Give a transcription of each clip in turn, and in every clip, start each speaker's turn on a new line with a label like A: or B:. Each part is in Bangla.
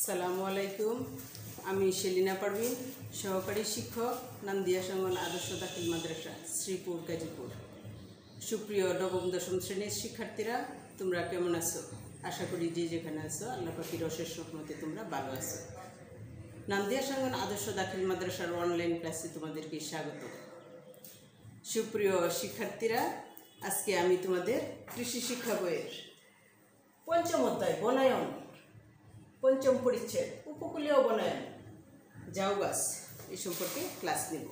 A: আসসালামু আলাইকুম। আমি সেলিনা পারভিন, সহকারী শিক্ষক, নান্দিয়া সংগন আদর্শ দাখিল মাদ্রাসা, শ্রীপুর, গাজীপুর। সুপ্রিয় নবম দশম শ্রেণীর শিক্ষার্থীরা, তোমরা কেমন আছো? আশা করি যে যেখানে আছো আল্লাহ পাখির অশেষ রহমতে তোমরা ভালো আছো। নান্দিয়া সংগন আদর্শ দাখিল মাদ্রাসার অনলাইন ক্লাসে তোমাদেরকে স্বাগত। সুপ্রিয় শিক্ষার্থীরা, আজকে আমি তোমাদের কৃষি শিক্ষা বইয়ের পঞ্চম অধ্যায় বনায়ন, পঞ্চম পরিচ্ছেদ উপকূলীয় বনায়ন, ঝাউ গাছ এই সম্পর্কে ক্লাস নেব।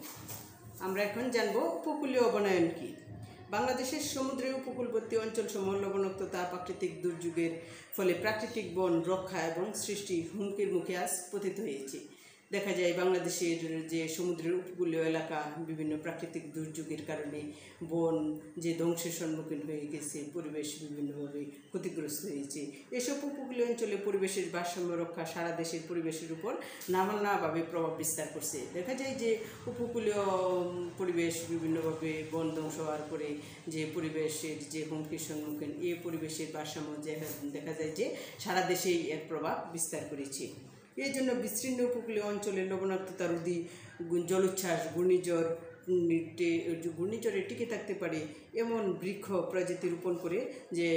A: আমরা এখন জানব উপকূলীয় বনায়ন কি। বাংলাদেশের সমুদ্রের উপকূলবর্তী অঞ্চলসমূহ লবণাক্ততা, প্রাকৃতিক দুর্যোগের ফলে প্রাকৃতিক বন রক্ষা এবং সৃষ্টি হুমকির মুখে আজ পতিত হয়েছে। দেখা যায় বাংলাদেশের যে সমুদ্রের উপকূলীয় এলাকা বিভিন্ন প্রাকৃতিক দুর্যোগের কারণে বন যে ধ্বংসের সম্মুখীন হয়ে গেছে, পরিবেশ বিভিন্নভাবে ক্ষতিগ্রস্ত হয়েছে। এসব উপকূলীয় অঞ্চলে পরিবেশের ভারসাম্য রক্ষা সারা দেশের পরিবেশের উপর নানাভাবে প্রভাব বিস্তার করছে। দেখা যায় যে উপকূলীয় পরিবেশ বিভিন্নভাবে বন ধ্বংস হওয়ার পরে যে পরিবেশের যে হুমকির সম্মুখীন, এই পরিবেশের ভারসাম্য দেখা যায় যে সারা দেশেই এর প্রভাব বিস্তার করেছে। এই জন্য বিস্তীর্ণ উপকূলীয় অঞ্চলে লবণাক্ততা রোধী, জলোচ্ছ্বাস, ঘূর্ণিঝড়ে টিকে থাকতে পারে এমন বৃক্ষ প্রজাতি রোপণ করে যে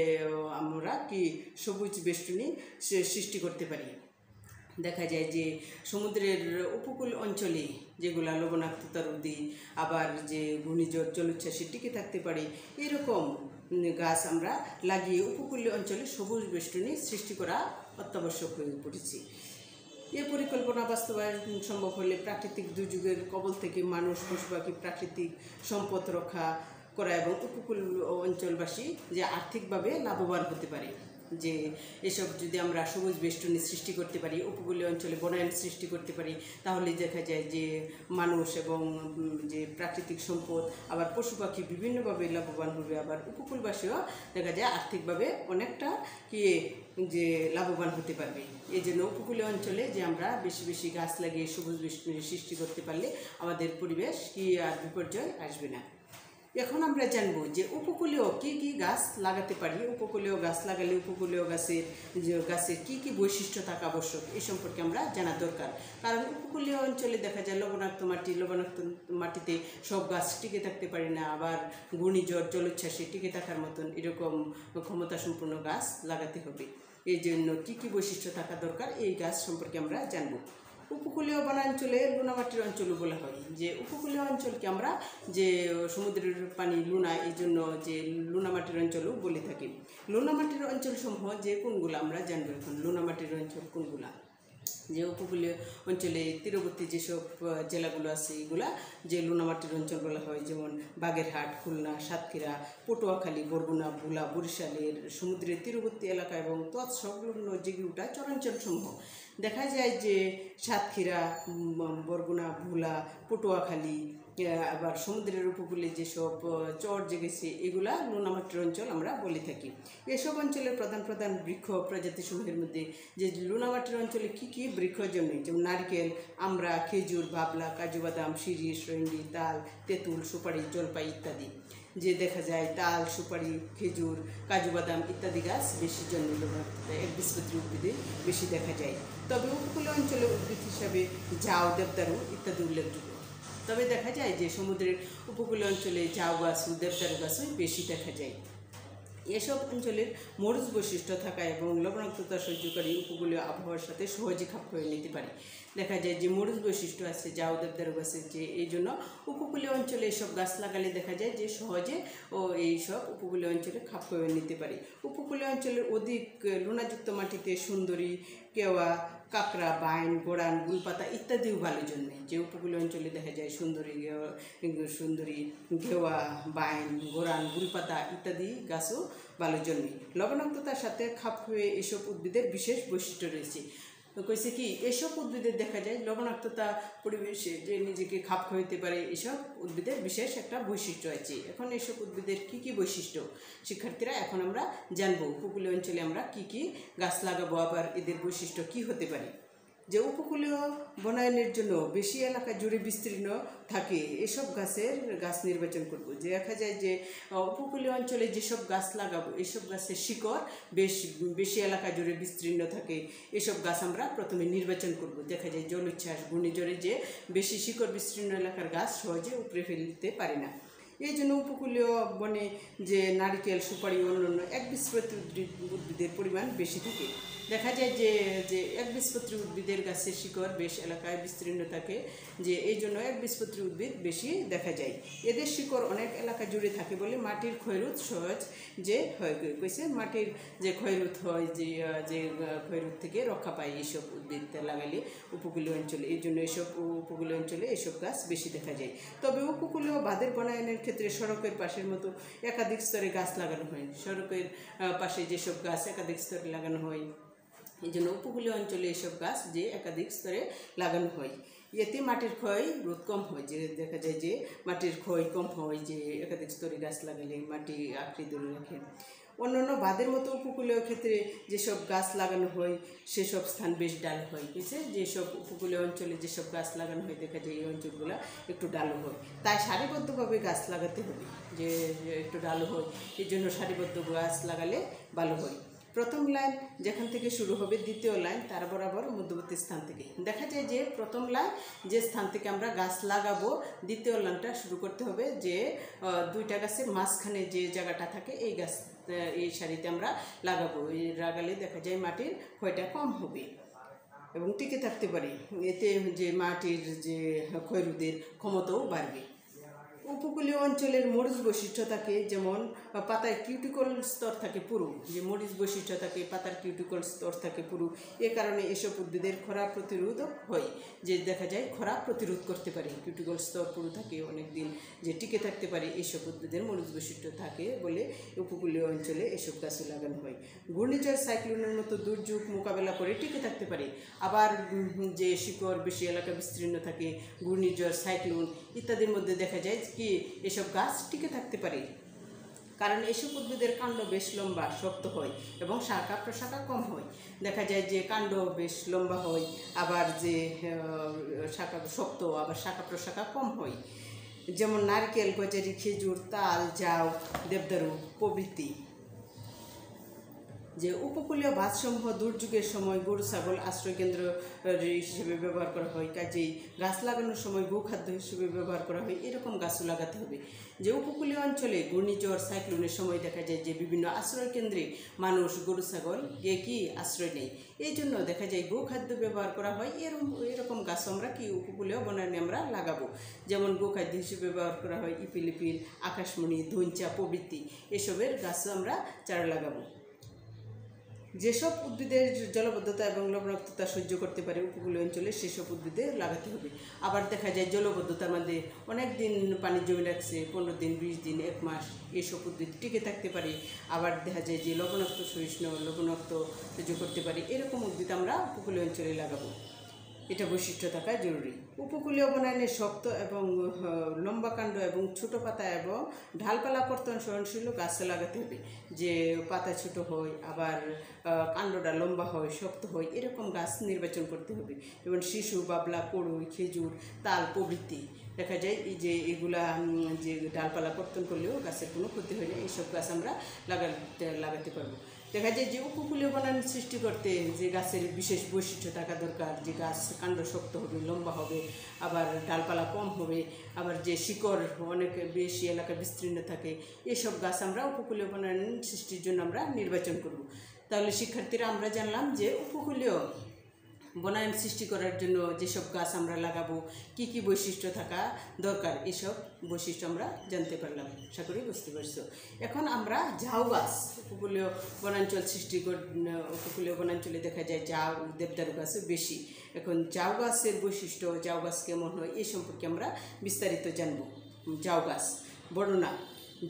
A: আমরা কি সবুজ বেষ্টনী সৃষ্টি করতে পারি। দেখা যায় যে সমুদ্রের উপকূল অঞ্চলে যেগুলা লবণাক্ততা রোধী, আবার যে ঘূর্ণিঝড় জলোচ্ছ্বাসে টিকে থাকতে পারে, এরকম গাছ আমরা লাগিয়ে উপকূলীয় অঞ্চলে সবুজ বেষ্টনী সৃষ্টি করা অত্যাবশ্যক হয়ে পড়েছে। এই পরিকল্পনা বাস্তবায়ন সম্ভব হলে প্রাকৃতিক দুর্যোগের কবল থেকে মানুষ, পশু পাখি, প্রাকৃতিক সম্পদ রক্ষা করা এবং উপকূল অঞ্চলবাসী যে আর্থিকভাবে লাভবান হতে পারে। যে এসব যদি আমরা সবুজ বেষ্টনী সৃষ্টি করতে পারি, উপকূলীয় অঞ্চলে বনায়ন সৃষ্টি করতে পারি, তাহলে দেখা যায় যে মানুষ এবং যে প্রাকৃতিক সম্পদ, আবার পশু পাখি বিভিন্নভাবে লাভবান হবে, আবার উপকূলবাসীও দেখা যায় আর্থিকভাবে অনেকটা যে লাভবান হতে পারবে। এই জন্য উপকূলীয় অঞ্চলে যে আমরা বেশি বেশি গাছ লাগিয়ে সবুজ বেষ্টনী সৃষ্টি করতে পারলে আমাদের পরিবেশ আর বিপর্যয় আসবে না। এখন আমরা জানব যে উপকূলীয় কি কি গাছ লাগাতে পারি, উপকূলীয় গাছ লাগালে উপকূলীয় গাছের কি কি বৈশিষ্ট্য থাকা আবশ্যক এই সম্পর্কে আমরা জানা দরকার। কারণ উপকূলীয় অঞ্চলে দেখা যায় লবণাক্ত মাটিতে সব গাছ টিকে থাকতে পারে না, আবার ঘূর্ণিঝড় জলোচ্ছ্বাসে টিকে থাকার মতন এরকম ক্ষমতা সম্পন্ন গাছ লাগাতে হবে। এই জন্য কী কী বৈশিষ্ট্য থাকা দরকার এই গাছ সম্পর্কে আমরা জানব। উপকূলীয় বনাঞ্চলে লুনামাটির অঞ্চলও বলা হয়। যে উপকূলীয় অঞ্চলকে আমরা যে সমুদ্রের পানি লুনা, এই জন্য যে লুনামাটির অঞ্চলও বলে থাকি। লুনামাটির অঞ্চলসমূহ যে কোনগুলো আমরা জানবো এখন। লুনামাটির অঞ্চল কোনগুলা? যে উপকূলীয় অঞ্চলে তীরবর্তী যেসব জেলাগুলো আছে এগুলা যে লুনামাটির অঞ্চল বলা হয়, যেমন বাগেরহাট, খুলনা, সাতক্ষীরা, পটুয়াখালী, বরগুনা, ভোলা, বরিশালের সমুদ্রের তীরবর্তী এলাকা এবং তৎসংলগ্ন যেগুলোটা চরাঞ্চলসমূহ। দেখা যায় যে সাতক্ষীরা, বরগুনা, ভোলা, পটুয়াখালী, আবার সমুদ্রের উপকূলে যেসব চর জেগেছে এগুলা লুনামাটির অঞ্চল আমরা বলে থাকি। এসব অঞ্চলের প্রধান প্রধান বৃক্ষ প্রজাতিসমূহের মধ্যে যে লুনামাটির অঞ্চলে কী কী বৃক্ষ জন্মে, যেমন নারকেল, আমড়া, খেজুর, বাবলা, কাজু বাদাম, শিরীষ, রইন্ডি, তাল, তেঁতুল, সুপারি, জলপাই ইত্যাদি। যে দেখা যায় তাল, সুপারি, খেজুর, কাজু বাদাম ইত্যাদি গাছ বেশি জন্মে লবণাক্ততা একবীজপত্রী উদ্ভিদে বেশি দেখা যায়। তবে উপকূলীয় অঞ্চলে উদ্ভিদ হিসাবে ঝাউ, দেবদারু ইত্যাদি উল্লেখযোগ্য। তবে দেখা যায় যে সমুদ্রের উপকূলীয় অঞ্চলে ঝাউ গাছ, দেবদারু গাছও বেশি দেখা যায়। এসব অঞ্চলের মরুজ বৈশিষ্ট্য থাকা এবং লবণাক্ততা সহ্যকারী উপকূলীয় আবহাওয়ার সাথে সহজে খাপ খাইয়ে নিতে পারে। দেখা যায় যে মরুজ বৈশিষ্ট্য আছে ঝাউ, দেবদারু গাছের, যে এই জন্য উপকূলীয় অঞ্চলে এইসব গাছ লাগালে দেখা যায় যে সহজে এইসব উপকূলীয় অঞ্চলে খাপ খাইয়ে নিতে পারে। উপকূলীয় অঞ্চলের অধিক লুনাযুক্ত মাটিতে সুন্দরী, কেওয়া, কাঁকড়া, বাইন, গোড়ান, গুলপাতা ইত্যাদিও ভালো জন্মে। যে উপকূলীয় অঞ্চলে দেখা যায় সুন্দরী, ঘেওয়া, বাইন, গোড়ান, গুলপাতা ইত্যাদি গাছও ভালো জন্মে। লবণাক্ততার সাথে খাপ হয়ে এসব উদ্ভিদের বিশেষ বৈশিষ্ট্য রয়েছে। কইছে কি এসব উদ্ভিদের দেখা যায় লবণাক্ততা পরিবেশে যে নিজেকে খাপ খাইতে পারে, এসব উদ্ভিদের বিশেষ একটা বৈশিষ্ট্য আছে। এখন এসব উদ্ভিদের কি কি বৈশিষ্ট্য শিক্ষার্থীরা এখন আমরা জানবো। উপকূলীয় অঞ্চলে আমরা কি কি গাছ লাগাবো, আবার এদের বৈশিষ্ট্য কি হতে পারে। যে উপকূলীয় বনায়নের জন্য বেশি এলাকা জুড়ে বিস্তীর্ণ থাকে এসব গাছ নির্বাচন করব। যে দেখা যায় যে উপকূলীয় অঞ্চলে যেসব গাছ লাগাবো এসব গাছের শিকড় বেশি এলাকা জুড়ে বিস্তীর্ণ থাকে এসব গাছ আমরা প্রথমে নির্বাচন করব। দেখা যায় জলোচ্ছ্বাস ঘূর্ণিঝড়ে যে বেশি শিকড় বিস্তীর্ণ এলাকার গাছ সহজে উপড়ে ফেলতে পারে না। এই জন্য উপকূলীয় বনে যে নারিকেল সুপারি অন্যান্য একবীজপত্রী উদ্ভিদের পরিমাণ বেশি থাকে। দেখা যায় যে একবীজপত্রী উদ্ভিদের গাছের শিকড় বেশ এলাকায় বিস্তীর্ণ থাকে, যে এই জন্য একবীজপত্রী উদ্ভিদ বেশি দেখা যায়। এদের শিকড় অনেক এলাকা জুড়ে থাকে বলে মাটির ক্ষয়রোধ সহজ যে হয় কইছে মাটির যে ক্ষয়রোধ হয় যে ক্ষয়রোধ থেকে রক্ষা পায় এইসব উদ্ভিদ লাগালে উপকূলীয় অঞ্চলে। এই জন্য এইসব উপকূলীয় অঞ্চলে এইসব গাছ বেশি দেখা যায়। তবে উপকূলীয় বাঁধের বনায়নের ক্ষেত্রে সড়কের পাশের মতো একাধিক স্তরে গাছ লাগানো হয়। সড়কের পাশে যেসব গাছ একাধিক স্তরে লাগানো হয় এই জন্য উপকূলীয় অঞ্চলে এইসব গাছ যে একাধিক স্তরে লাগানো হয়। এতে মাটির ক্ষয় রোধ কম হয়, যে দেখা যায় যে মাটির ক্ষয় কম হয় যে একাধিক স্তরে গাছ লাগালে মাটি আঁকড়ে ধরে রাখে। অন্যান্য বাঁধের মতো উপকূলীয় ক্ষেত্রে যেসব গাছ লাগানো হয় সেসব স্থান বেশ ডাল হয়। বুঝছে, যেসব উপকূলীয় অঞ্চলে যেসব গাছ লাগানো হয় দেখা যায় এই অঞ্চলগুলো একটু ডালু হয়, তাই সারিবদ্ধভাবে গাছ লাগাতে হবে। যে একটু ডালু হয় এই জন্য সারিবদ্ধ গাছ লাগালে ভালো হয়। প্রথম লাইন যেখান থেকে শুরু হবে দ্বিতীয় লাইন তার বরাবর মধ্যবর্তী স্থান থেকে। দেখা যায় যে প্রথম লাইন যে স্থান থেকে আমরা গাছ লাগাবো দ্বিতীয় লাইনটা শুরু করতে হবে যে দুইটা গাছের মাঝখানে যে জায়গাটা থাকে এই সারিতে আমরা লাগাবো। এই লাগালে দেখা যায় মাটির ক্ষয়টা কম হবে এবং টিকে থাকতে পারে। এতে যে মাটির যে ক্ষয়রোধের ক্ষমতাও বাড়বে। উপকূলীয় অঞ্চলের মরিচ বৈশিষ্ট্য থাকে যেমন পাতায় কিউটিকল স্তর থাকে পুরু, যে মরিচ বৈশিষ্ট্য থাকে পাতার কিউটিকল স্তর থাকে পুরু। এ কারণে এসব উদ্ভিদের খরা প্রতিরোধক হয়, যে দেখা যায় খরা প্রতিরোধ করতে পারে। কিউটিকল স্তর পুরু থাকে অনেক দিন যে টিকে থাকতে পারে এসব উদ্ভিদের মরিচ বৈশিষ্ট্য থাকে বলে উপকূলীয় অঞ্চলে এসব গাছও লাগানো হয়। ঘূর্ণিঝড় সাইক্লোনের মতো দুর্যোগ মোকাবেলা করে টিকে থাকতে পারে। আবার যে শিকড় বেশি এলাকা বিস্তীর্ণ থাকে ঘূর্ণিঝড় সাইক্লোন ইত্যাদির মধ্যে দেখা যায় কি এসব গাছ টিকে থাকতে পারে, কারণ এসব উদ্ভিদের কাণ্ড বেশ লম্বা শক্ত হয় এবং শাখা প্রশাখা কম হয়। দেখা যায় যে কাণ্ড বেশ লম্বা হয় আবার যে শাখা শক্ত আবার শাখা প্রশাখা কম হয়, যেমন নারকেল গজারি খেজুর তাল জাউ দেবদারু প্রভৃতি। যে উপকূলীয় বাঁধসমূহ দুর্যোগের সময় গরু ছাগল আশ্রয়কেন্দ্র হিসেবে ব্যবহার করা হয়, কাজেই গাছ লাগানোর সময় গোখাদ্য হিসেবে ব্যবহার করা হয় এরকম গাছও লাগাতে হবে। যে উপকূলীয় অঞ্চলে ঘূর্ণিঝড় সাইক্লোনের সময় দেখা যায় যে বিভিন্ন আশ্রয়কেন্দ্রে মানুষ গরু ছাগল কি আশ্রয় নেয়, এই জন্য দেখা যায় গোখাদ্য ব্যবহার করা হয়। এরকম গাছ আমরা কি উপকূলীয় বনায়নে আমরা লাগাবো। যেমন গোখাদ্য হিসেবে ব্যবহার করা হয় ইপিলিপিল আকাশমণি ধৈঞ্চা প্রভৃতি এসবের গাছও আমরা চারা লাগাবো। যেসব উদ্ভিদের জলবদ্ধতা এবং লবণাক্ততা সহ্য করতে পারে উপকূলীয় অঞ্চলে সেসব উদ্ভিদে লাগাতে হবে। আবার দেখা যায় জলবদ্ধতার মধ্যে অনেক দিন পানি জমে রাখছে 15 দিন 20 দিন 1 মাস এসব উদ্ভিদ টিকে থাকতে পারে। আবার দেখা যায় যে লবণাক্ত সহিষ্ণু লবণাক্ত সহ্য করতে পারে এরকম উদ্ভিদ আমরা উপকূলীয় অঞ্চলে লাগাবো। এটা বৈশিষ্ট্য থাকা জরুরি। উপকূলীয় বনায়নে শক্ত এবং লম্বা কাণ্ড এবং ছোটো পাতা এবং ঢালপালা পর্তন সহনশীল গাছ লাগাতে হবে। যে পাতা ছোট হয় আবার কাণ্ডটা লম্বা হয় শক্ত হয় এরকম গাছ নির্বাচন করতে হবে। যেমন শিশু বাবলা কড়ুই খেজুর তাল প্রভৃতি। দেখা যায় এই যে এগুলা যে ডালপালা পর্তন করলেও গাছের কোনো ক্ষতি হয় না, এইসব গাছ আমরা লাগাতে পারবো। দেখা যায় যে উপকূলীয় বনায়ন সৃষ্টি করতে যে গাছের বিশেষ বৈশিষ্ট্য থাকা দরকার, যে গাছ কাণ্ড শক্ত হবে লম্বা হবে আবার ডালপালা কম হবে আবার যে শিকড় অনেক বেশি এলাকা বিস্তীর্ণ থাকে এসব গাছ আমরা উপকূলীয় বনায়ন সৃষ্টির জন্য আমরা নির্বাচন করব। তাহলে শিক্ষার্থীরা আমরা জানলাম যে উপকূলীয় বনায়ন সৃষ্টি করার জন্য যেসব গাছ আমরা লাগাবো কি কি বৈশিষ্ট্য থাকা দরকার এসব বৈশিষ্ট্য আমরা জানতে পারলাম। আশা করি বুঝতে পারছো। এখন আমরা ঝাউ গাছ উপকূলীয় বনাঞ্চল উপকূলীয় বনাঞ্চলে দেখা যায় ঝাউ দেবদারু গাছ বেশি। এখন ঝাউ গাছের বৈশিষ্ট্য ঝাউ গাছ কেমন হয় এই সম্পর্কে আমরা বিস্তারিত জানব। ঝাউ গাছ বর্ণনা।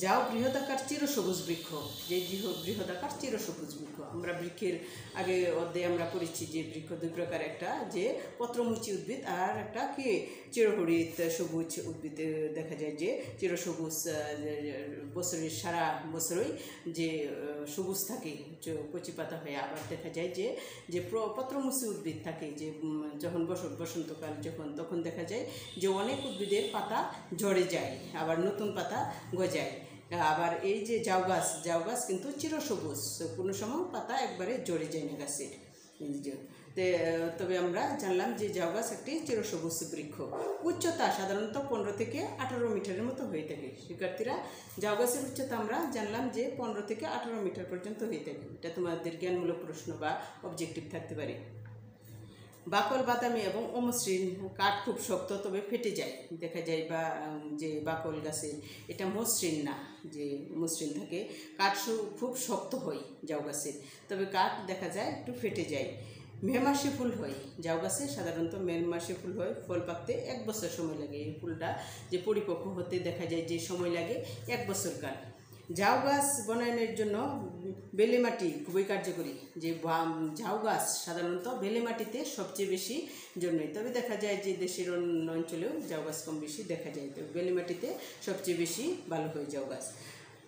A: ঝাউ বৃহদাকার চিরসবুজ বৃক্ষ, যে বৃহদাকার চিরসবুজ বৃক্ষ। আমরা বৃক্ষের আগে অধ্যায়ে আমরা পড়েছি যে বৃক্ষ দুই প্রকার, একটা যে পত্রমুচী উদ্ভিদ আর একটা কি চিরহরিত সবুজ উদ্ভিদ। দেখা যায় যে চিরসবুজ বছরের সারা বছরই যে সবুজ থাকে কচি পাতা হয়ে। আবার দেখা যায় যে যে পত্রমুচি উদ্ভিদ থাকে, যে যখন বসন্তকাল তখন দেখা যায় যে অনেক উদ্ভিদের পাতা ঝরে যায়, আবার নতুন পাতা গজায়। আবার এই যে ঝাউ গাছ কিন্তু চিরসবুজ, কোনো সময় পাতা একবারে ঝরে যায় না গাছের। তবে আমরা জানলাম যে ঝাউ গাছ একটি চিরসবুজ বৃক্ষ। উচ্চতা সাধারণত 15 থেকে 18 মিটারের মতো হয়ে থাকে। শিক্ষার্থীরা, ঝাউ গাছের উচ্চতা আমরা জানলাম যে 15 থেকে 18 মিটার পর্যন্ত হয়ে থাকে। এটা তোমাদের জ্ঞানমূলক প্রশ্ন বা অবজেক্টিভ থাকতে পারে। বাকল বাদামি এবং অমসৃণ, কাঠ খুব শক্ত তবে ফেটে যায় দেখা যায়, বা যে বাকল গাছের এটা মসৃণ না, যে মসৃণ থাকে। কাঠ খুব শক্ত হয় ঝাউ গাছের, তবে কাঠ দেখা যায় একটু ফেটে যায়। মে মাসে ফুল হয় ঝাউ গাছে, সাধারণত মে মাসে ফুল হয়। ফল পাকতে 1 বছর সময় লাগে। এই ফুলটা যে পরিপক্ক হতে দেখা যায় যে সময় লাগে 1 বছর কাল। ঝাউ গাছ বনায়নের জন্য বেলে মাটি খুবই কার্যকরী। যে ঝাউ গাছ সাধারণত বেলে মাটিতে সবচেয়ে বেশি জন্মায়, তবে দেখা যায় যে দেশের অন্য অঞ্চলেও ঝাউ গাছ কম বেশি দেখা যায়, তো বেলে মাটিতে সবচেয়ে বেশি ভালো হয় ঝাউ গাছ।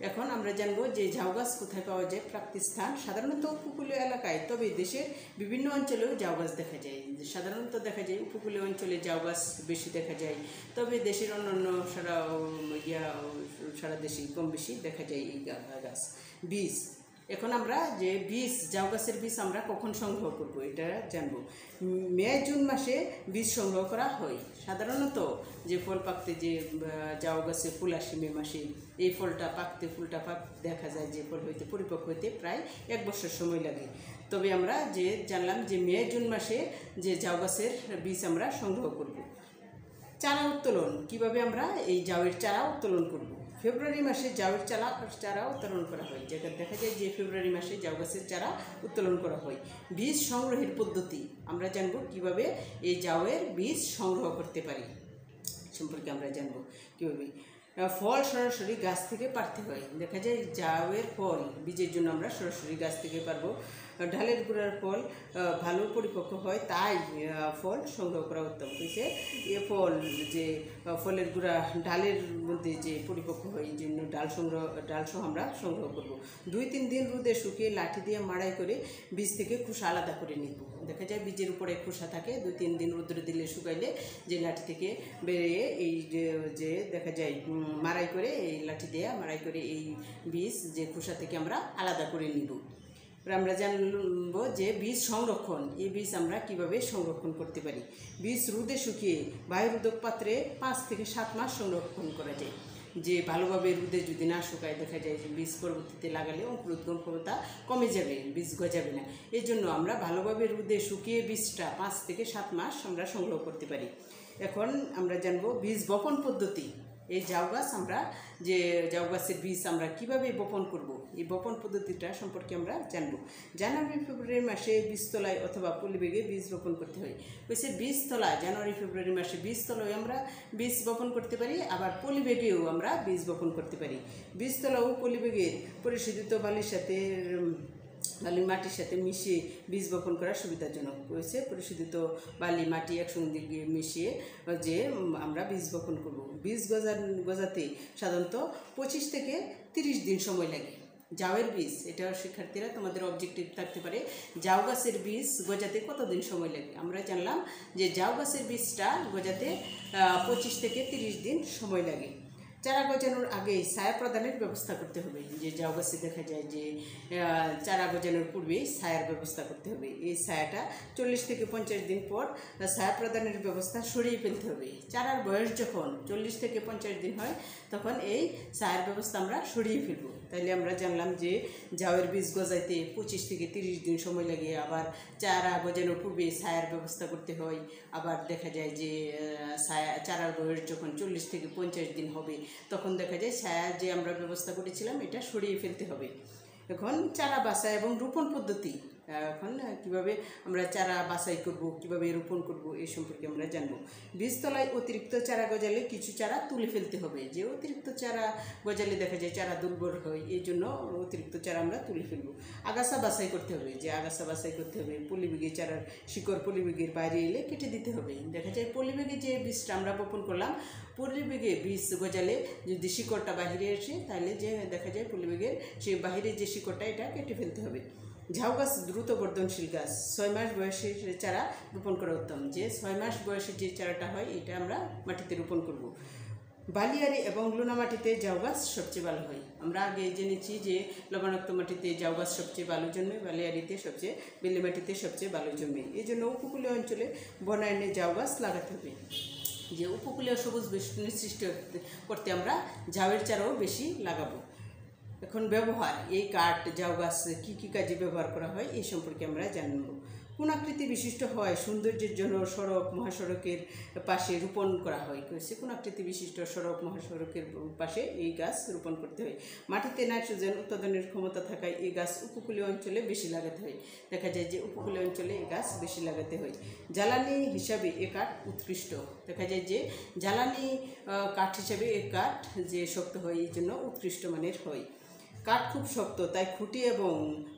A: এখন আমরা জানবো যে ঝাউ গাছ কোথায় পাওয়া যায়। প্রাপ্তিস্থান সাধারণত উপকূলীয় এলাকায়, তবে দেশের বিভিন্ন অঞ্চলেও ঝাউ গাছ দেখা যায়। সাধারণত দেখা যায় উপকূলীয় অঞ্চলে ঝাউ গাছ বেশি দেখা যায়, তবে দেশের অন্যান্য সারা দেশে কম বেশি দেখা যায় এই গাছ। বীজ, এখন আমরা যে ঝাউ গাছের বীজ আমরা কখন সংগ্রহ করব এটা জানবো। মে জুন মাসে বীজ সংগ্রহ করা হয়। সাধারণত যে ফল পাকতে যে ঝাউ গাছে ফুল আসে মে মাসে, এই ফুলটা পাকতে দেখা যায় যে ফল হইতে পরিপক্ক হইতে প্রায় 1 বছর সময় লাগে। তবে আমরা যে জানলাম যে মে জুন মাসে যে ঝাউ গাছের বীজ আমরা সংগ্রহ করব। চারা উত্তোলন, কিভাবে আমরা এই ঝাউয়ের চারা উত্তোলন করব। ফেব্রুয়ারি মাসে ঝাউয়ের চারা উত্তোলন করা হয়, যেটা দেখা যায় যে ফেব্রুয়ারি মাসে ঝাউ গাছের চারা উত্তোলন করা হয়। বীজ সংগ্রহের পদ্ধতি আমরা জানব, কিভাবে এই ঝাউয়ের বীজ সংগ্রহ করতে পারি সম্পর্কে আমরা জানব কীভাবে। ফল সরাসরি গাছ থেকে পারতে হয়। দেখা যায় ঝাউয়ের ফল বীজের জন্য আমরা সরাসরি গাছ থেকে পারবো। ঢালের গুঁড়ার ফল ভালো পরিপক্ক হয়, তাই ফল সংগ্রহ করা উত্তম হয়েছে। এ ফল যে ফলের গুঁড়া ডালের মধ্যে যে পরিপক্ক হয়, এই জন্য ডাল সহ আমরা সংগ্রহ করব। 2-3 দিন রোদে শুকিয়ে লাঠি দিয়ে মাড়াই করে বীজ থেকে খোসা আলাদা করে নিব। দেখা যায় বীজের উপরে খোসা থাকে, 2-3 দিন রোদে দিলে শুকাইলে যে লাঠি থেকে বেরিয়ে এই যে দেখা যায় মাড়াই করে, এই লাঠি দিয়ে মাড়াই করে এই বীজ যে খোসা থেকে আমরা আলাদা করে নিব। আমরা জানব যে বীজ সংরক্ষণ, এই বীজ আমরা কিভাবে সংরক্ষণ করতে পারি। বীজ রোদে শুকিয়ে বায়ুরোধক পাত্রে 5 থেকে 7 মাস সংরক্ষণ করা যায়। যে ভালোভাবে রোদে যদি না শুকায় দেখা যায় যে বীজ পরবর্তীতে লাগালে অঙ্কুরোদ্গম ক্ষমতা কমে যাবে, বীজ গজাবে না। এই জন্য আমরা ভালোভাবে রোদে শুকিয়ে বীজটা 5 থেকে 7 মাস আমরা সংগ্রহ করতে পারি। এখন আমরা জানব বীজ বপন পদ্ধতি। এই ঝাউ গাছের বীজ আমরা কিভাবে বপন করব, এই বপন পদ্ধতিটা সম্পর্কে আমরা জানব। জানুয়ারি ফেব্রুয়ারি মাসে বীজতলায় অথবা পলিব্যাগে বীজ বপন করতে হয়। বীজতলা জানুয়ারি ফেব্রুয়ারি মাসে বীজতলায় আমরা বীজ বপন করতে পারি, আবার পলিব্যাগেও আমরা বীজ বপন করতে পারি। বীজতলা ও পলিব্যাগের পরিশোধিত বালি মাটির সাথে মিশিয়ে বীজ বপন করা সুবিধাজনক হয়েছে। পরিশোধিত বালি মাটি একসঙ্গে মিশিয়ে যে আমরা বীজ বপন করব। বীজ গজাতে সাধারণত 25 থেকে 30 দিন সময় লাগে। ঝাউয়ের বীজ, এটা শিক্ষার্থীরা তোমাদের অবজেক্টিভ থাকতে পারে, ঝাউ গাছের বীজ গজাতে কতদিন সময় লাগে। আমরা জানলাম যে ঝাউ গাছের বীজটা গজাতে 25 থেকে 30 দিন সময় লাগে। চারা গজানোর আগে ছায়া প্রদানের ব্যবস্থা করতে হবে। যে ঝাউ গাছে দেখা যায় যে চারা গজানোর পূর্বেই ছায়ার ব্যবস্থা করতে হবে। এই ছায়াটা 40 থেকে 50 দিন পর ছায়া প্রদানের ব্যবস্থা সরিয়ে ফেলতে হবে। চারার বয়স যখন 40 থেকে 50 দিন হয় তখন এই ছায়ার ব্যবস্থা আমরা সরিয়ে ফেলব। তাইলে আমরা জানলাম যে ঝাউয়ের বীজ গজাইতে 25 থেকে 30 দিন সময় লাগে। আবার চারা গজানোর পূর্বে ছায়ার ব্যবস্থা করতে হয়। আবার দেখা যায় যে চারার বয়স যখন 40 থেকে 50 দিন হবে তখন দেখা যায় ছায়া যে আমরা ব্যবস্থা করেছিলাম এটা সরিয়ে ফেলতে হবে। এখন চারা বাছা এবং রোপণ পদ্ধতি এখন কিভাবে আমরা চারা বাছাই করব, কিভাবে রোপণ করব এই সম্পর্কে আমরা জানব। বীজতলায় অতিরিক্ত চারা গজালে কিছু চারা তুলে ফেলতে হবে। যে অতিরিক্ত চারা গজালে দেখা যায় চারা দুর্বল হয়, এই জন্য অতিরিক্ত চারা আমরা তুলে ফেলব। আগাছা বাছাই করতে হবে, যে আগাছা বাছাই করতে হবে। পলিবেগে চারার শিকড় পলিবেগের বাইরে এলে কেটে দিতে হবে। দেখা যায় পলিবেগে যে বীজটা আমরা বপন করলাম, পলিবেগে বীজ গজালে যদি শিকড়টা বাহিরে আসে তাহলে যে দেখা যায় পলিবেগের সেই বাহিরে যে শিকড়টা এটা কেটে ফেলতে হবে। ঝাউ গাছ দ্রুত বর্ধনশীল গাছ, 6 মাস বয়সের চারা রোপণ করা উত্তম। যে 6 মাস বয়সের যে চারাটা হয় এটা আমরা মাটিতে রোপণ করব। বালিয়ারি এবং লুনা মাটিতে ঝাউ গাছ সবচেয়ে ভালো হয়। আমরা আগে জেনেছি যে লবণাক্ত মাটিতে ঝাউ গাছ সবচেয়ে ভালো জন্মে, বালিয়ারিতে সবচেয়ে, বেলে মাটিতে সবচেয়ে ভালো জন্মে। এই জন্য উপকূলীয় অঞ্চলে বনায়নে ঝাউ গাছ লাগাতে হবে। যে উপকূলীয় সবুজ বেষ্টনীর সৃষ্টি করতে আমরা ঝাউয়ের চারাও বেশি লাগাবো। এখন ব্যবহার, এই কাঠ ঝাউ গাছ কী কী কাজে ব্যবহার করা হয় এই সম্পর্কে আমরা জানব। কোন আকৃতি বিশিষ্ট হয়, সৌন্দর্যের জন্য সড়ক মহাসড়কের পাশে রোপণ করা হয়। কোন আকৃতি বিশিষ্ট সড়ক মহাসড়কের পাশে এই গাছ রোপণ করতে হয়। মাটিতে নাইট্রোজেন উৎপাদনের ক্ষমতা থাকায় এই গাছ উপকূলীয় অঞ্চলে বেশি লাগাতে হয়। দেখা যায় যে উপকূলীয় অঞ্চলে এই গাছ বেশি লাগাতে হয়। জ্বালানি হিসাবে এ কাঠ উৎকৃষ্ট। দেখা যায় যে জ্বালানি কাঠ হিসাবে এ কাঠ যে শক্ত হয়, এই জন্য উৎকৃষ্ট মানের হয়। কাঠ খুব শক্ত, তাই খুঁটি এবং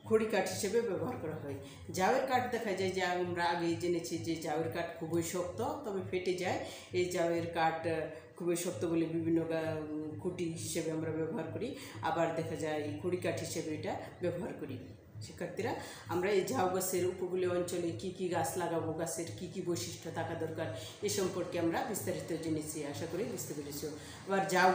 A: খড়ি কাঠ হিসেবে ব্যবহার করা হয়। ঝাউয়ের কাঠ দেখা যায় যে আমরা আগেই জেনেছি যে ঝাউয়ের কাঠ খুবই শক্ত, তবে ফেটে যায়। এই ঝাউয়ের কাঠ খুবই শক্ত বলে বিভিন্ন খুঁটি হিসেবে আমরা ব্যবহার করি, আবার দেখা যায় খড়ি কাঠ হিসেবে এটা ব্যবহার করি। শিক্ষার্থীরা, আমরা এই ঝাউ গাছের উপকূলীয় অঞ্চলে কী কী গাছ লাগাবো, গাছের কী কী বৈশিষ্ট্য থাকা দরকার এ সম্পর্কে আমরা বিস্তারিত জেনেছি, আশা করি বুঝতে পেরেছি। আবার ঝাউ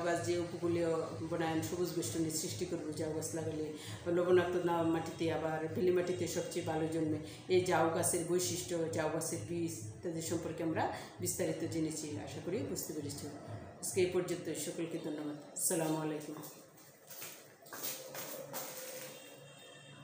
A: গাছ যে উপকূলীয় বনায়ন সবুজ বেষ্টনীর সৃষ্টি করবো, ঝাউ গাছ লাগালে লবণাক্ত মাটিতে আবার বেলে মাটিতে সবচেয়ে ভালো জন্মে। এই ঝাউ গাছের বৈশিষ্ট্য, ঝাউ গাছের বীজ ইত্যাদি সম্পর্কে আমরা বিস্তারিত জেনেছি, আশা করি বুঝতে পেরেছি। আজকে এই পর্যন্ত, সকলকে ধন্যবাদ। আসসালামু আলাইকুম।